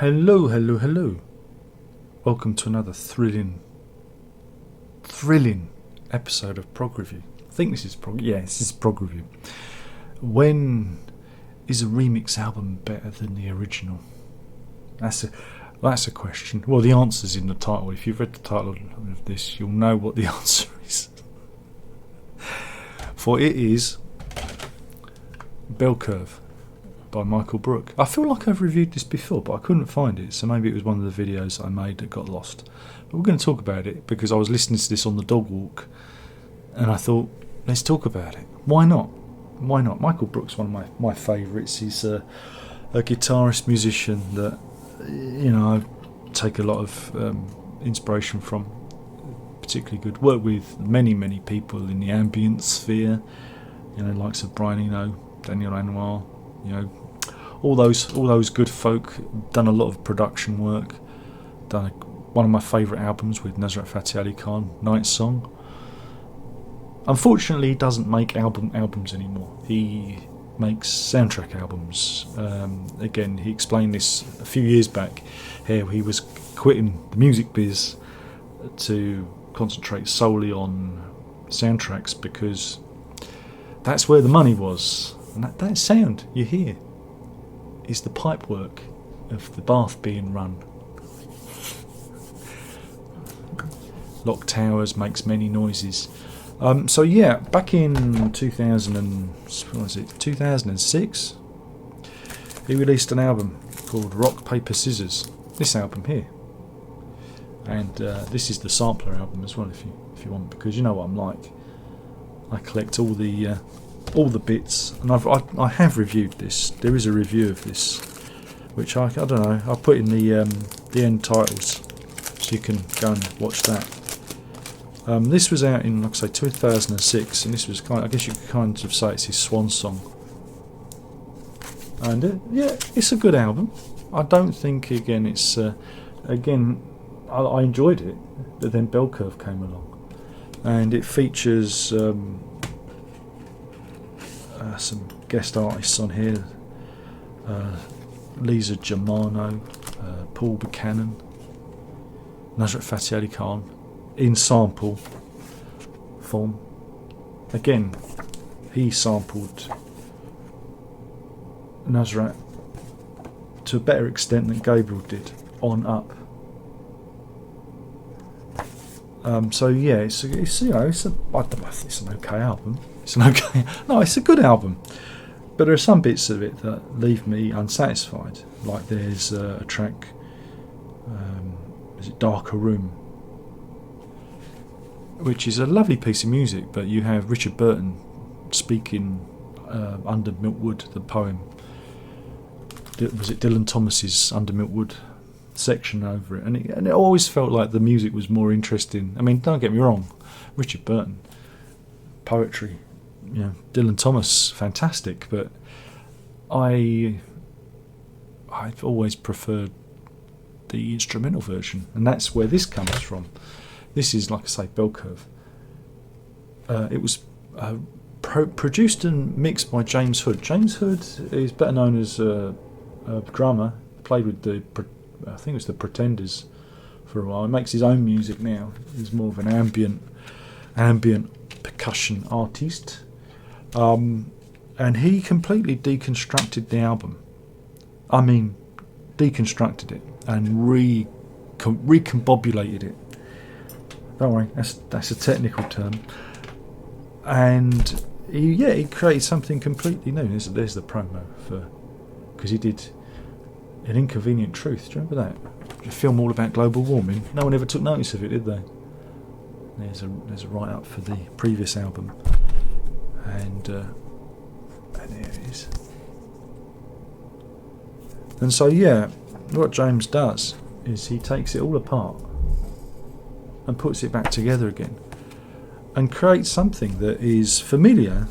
Hello, hello, hello. Welcome to another thrilling episode of PROG Review. I think this is PROG. Yeah, this is PROG Review. When is a remix album better than the original? That's a question. Well, the answer's in the title. If you've read the title of this, you'll know what the answer is. For it is BellCurve by Michael Brook. I feel like I've reviewed this before, but I couldn't find it, so maybe it was one of the videos I made that got lost. But we're going to talk about it because I was listening to this on the dog walk and I thought, let's talk about it. Why not? Michael Brook's one of my favourites. He's a guitarist, musician that, you know, I take a lot of inspiration from. Particularly good. Worked with many people in the ambient sphere, you know, likes of Brian Eno, Daniel Anwar, you know, all those good folk. Done a lot of production work. Done one of my favourite albums with Nusrat Fateh Ali Khan, Night Song. Unfortunately, he doesn't make albums anymore. He makes soundtrack albums. Again, he explained this a few years back. How he was quitting the music biz to concentrate solely on soundtracks because that's where the money was. And that sound you hear is the pipe work of the bath being run. Lock towers makes many noises. So yeah, back in 2006, he released an album called Rock, Paper, Scissors. This album here. And this is the sampler album as well, if you want, because you know what I'm like. I collect all the bits, and I have reviewed this. There is a review of this, which I don't know. I'll put in the end titles, so you can go and watch that. This was out in, like I say, 2006, and this was I guess you could kind of say it's his swan song. And yeah, it's a good album. I don't think it's I enjoyed it, but then BellCurve came along, and it features some guest artists on here: Lisa Germano, Paul Buchanan, Nusrat Fateh Ali Khan, in sample form. Again, he sampled Nusrat to a better extent than Gabriel did on Up. So yeah, it's an okay album. It's a good album, but there are some bits of it that leave me unsatisfied. Like there's a track, is it Darker Room, which is a lovely piece of music, but you have Richard Burton speaking under Milkwood, the poem. Was it Dylan Thomas's Under Milkwood section over it, and it always felt like the music was more interesting. I mean, don't get me wrong, Richard Burton, poetry, you know, Dylan Thomas, fantastic, but I've always preferred the instrumental version, and that's where this comes from. This is, like I say, BellCurve. It was produced and mixed by James Hood. James Hood is better known as a drummer. Played with I think it was the Pretenders for a while. He makes his own music now. He's more of an ambient percussion artist. And he completely deconstructed the album. I mean, deconstructed it and recombobulated it. Don't worry, that's a technical term. And he created something completely new. There's the promo because he did An Inconvenient Truth. Do you remember that? A film all about global warming. No one ever took notice of it, did they? There's a write-up for the previous album, and there it is. And so yeah, what James does is he takes it all apart and puts it back together again, and creates something that is familiar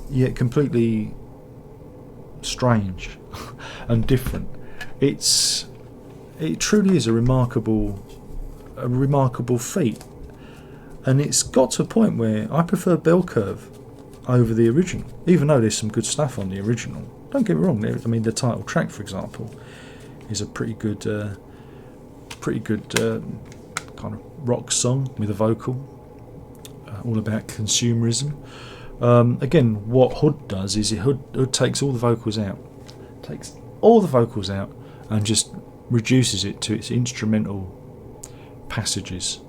yet completely strange and different. It truly is a remarkable feat, and it's got to a point where I prefer BellCurve over the original, even though there's some good stuff on the original. Don't get me wrong, the title track, for example, is a pretty good kind of rock song with a vocal, all about consumerism. Again, what Hood does is Hood takes all the vocals out, and just reduces it to its instrumental passages,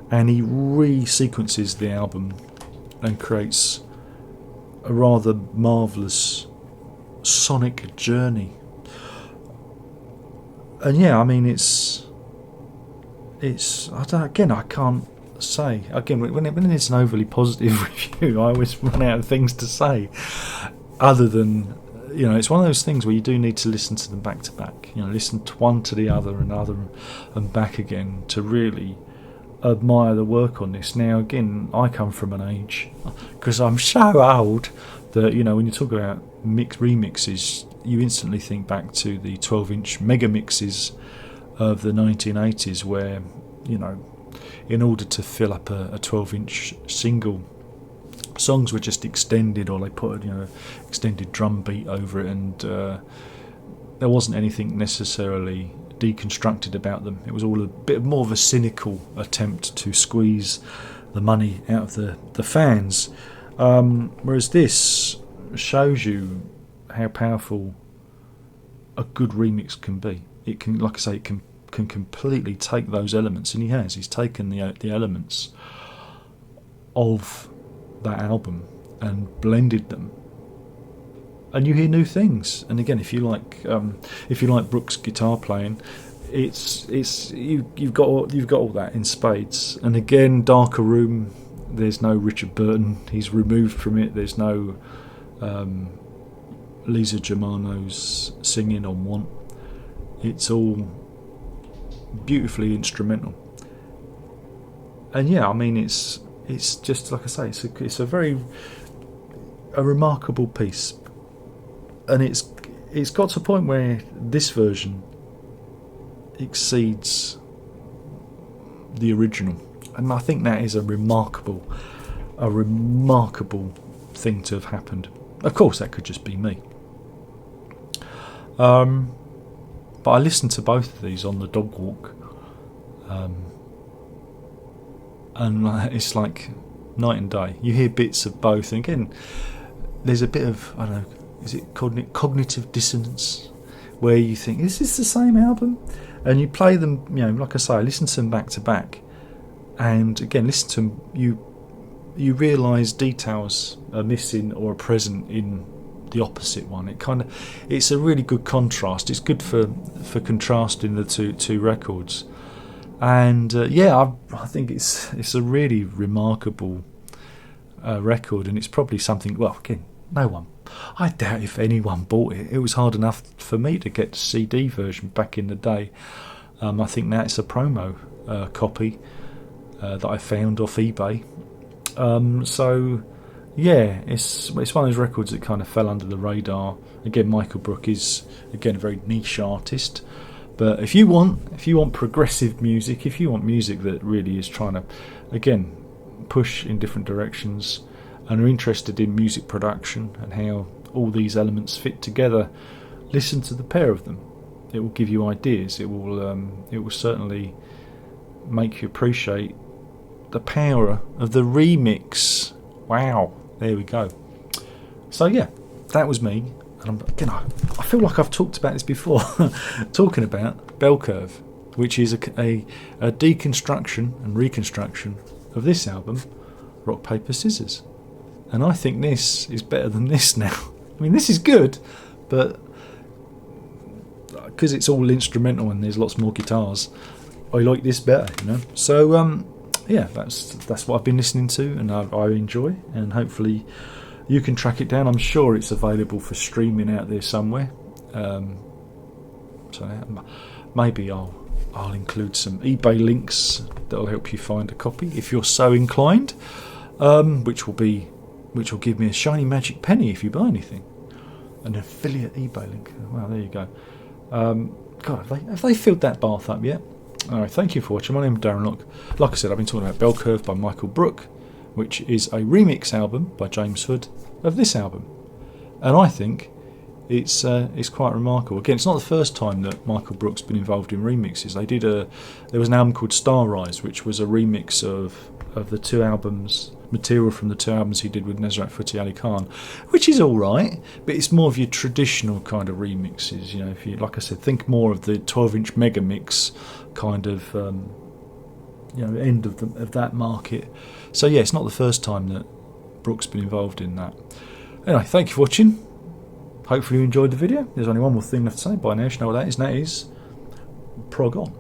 and he re-sequences the album and creates a rather marvellous sonic journey. And yeah, I mean, it's I can't say again when it's an overly positive review, I always run out of things to say other than, it's one of those things where you do need to listen to them back to back, listen to one to the other and back again to really admire the work on this. Now again, I come from an age, because I'm so old, that when you talk about remixes, you instantly think back to the 12-inch mega mixes of the 1980s, where in order to fill up a 12-inch single, songs were just extended, or they put extended drum beat over it, and there wasn't anything necessarily deconstructed about them. It was all a bit more of a cynical attempt to squeeze the money out of the fans, whereas this shows you how powerful a good remix can be. It can, like I say, it can completely take those elements, and he's taken the elements of that album and blended them, and you hear new things. And again, if you like Brook's guitar playing, you've got all that in spades. And again, Darker Room, there's no Richard Burton, he's removed from it. There's no Lisa Germano's singing on Want. It's all beautifully instrumental. And yeah, I mean, it's just like I say, it's a remarkable piece, and it's got to a point where this version exceeds the original, and I think that is a remarkable thing to have happened. Of course, that could just be me. But I listened to both of these on the dog walk, and it's like night and day. You hear bits of both, and again, there's a bit of, I don't know, is it cognitive dissonance, where you think, is this the same album? And you play them, like I say, I listen to them back to back, and again, listen to them, you realise details are missing or are present in the opposite one. It's a really good contrast. It's good for contrasting the two records. And I think it's a really remarkable record, and it's probably something, well, again, I doubt if anyone bought it. It was hard enough for me to get the CD version back in the day. I think now it's a promo copy that I found off eBay. So yeah, it's one of those records that kind of fell under the radar. Again, Michael Brook is a very niche artist, but if you want progressive music, if you want music that really is trying to, again, push in different directions, and are interested in music production and how all these elements fit together, listen to the pair of them. It will give you ideas. It will certainly make you appreciate the power of the remix. Wow, there we go. So yeah, that was me. And I feel like I've talked about this before, talking about BellCurve, which is a deconstruction and reconstruction of this album, Rock Paper Scissors. And I think this is better than this now. I mean, this is good, but because it's all instrumental and there's lots more guitars, I like this better, So yeah, that's what I've been listening to, and I enjoy, and hopefully you can track it down. I'm sure it's available for streaming out there somewhere. So maybe I'll include some eBay links that'll help you find a copy if you're so inclined, which will give me a shiny magic penny if you buy anything. An affiliate eBay link. Wow, there you go. God, have they filled that bath up yet? Alright, thank you for watching. My name is Darren Locke. Like I said, I've been talking about BellCurve by Michael Brook, which is a remix album by James Hood of this album. And I think it's quite remarkable. Again, it's not the first time that Michael Brook's been involved in remixes. There was an album called Star Rise, which was a remix of the two albums, material from the two albums he did with Nusrat Fateh Ali Khan, which is all right, but it's more of your traditional kind of remixes. You know, if you, like I said, think more of the 12-inch mega mix kind of end of that market. So yeah, it's not the first time that Brook's been involved in that. Anyway, thank you for watching. Hopefully you enjoyed the video. There's only one more thing left to say by now. You know what that is, and that is prog on.